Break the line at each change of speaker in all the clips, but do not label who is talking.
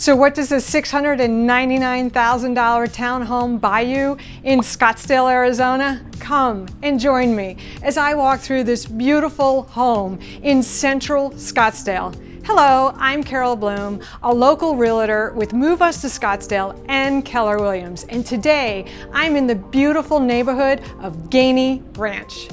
So what does a $699,000 townhome buy you in Scottsdale, Arizona? Come and join me as I walk through this beautiful home in central Scottsdale. Hello, I'm Carol Bloom, a local realtor with Move Us to Scottsdale and Keller Williams. And today I'm in the beautiful neighborhood of Gainey Ranch.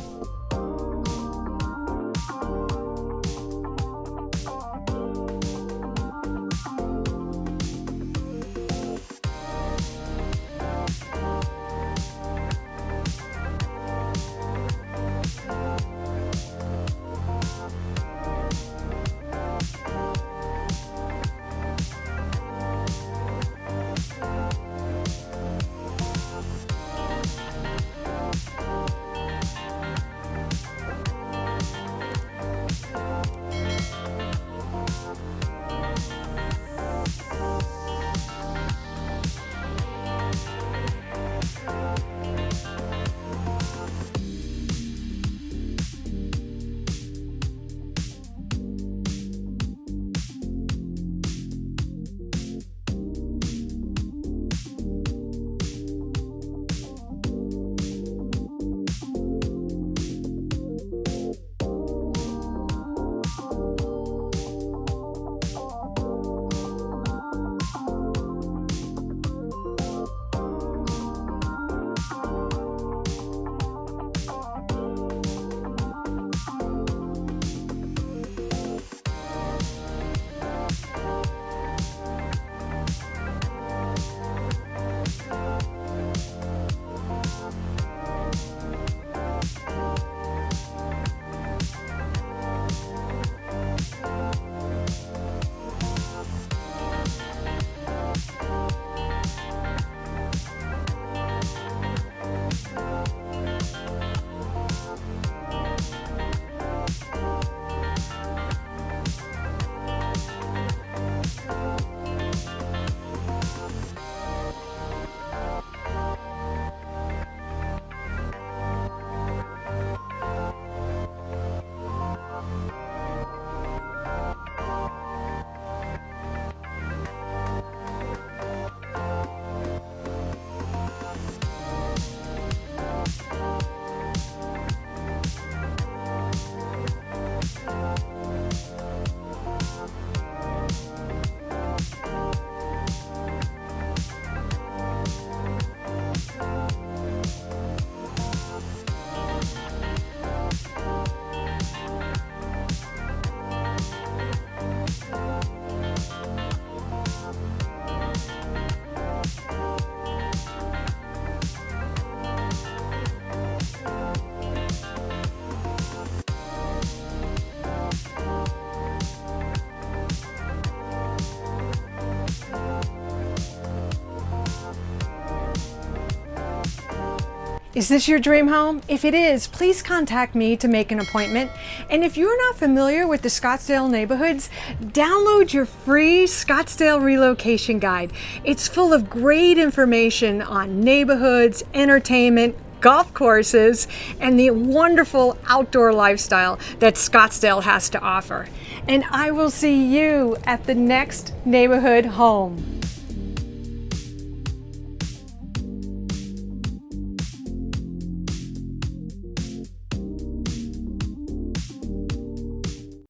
Is this your dream home? If it is, please contact me to make an appointment. And if you're not familiar with the Scottsdale neighborhoods, download your free Scottsdale relocation guide. It's full of great information on neighborhoods, entertainment, golf courses, and the wonderful outdoor lifestyle that Scottsdale has to offer. And I will see you at the next neighborhood home.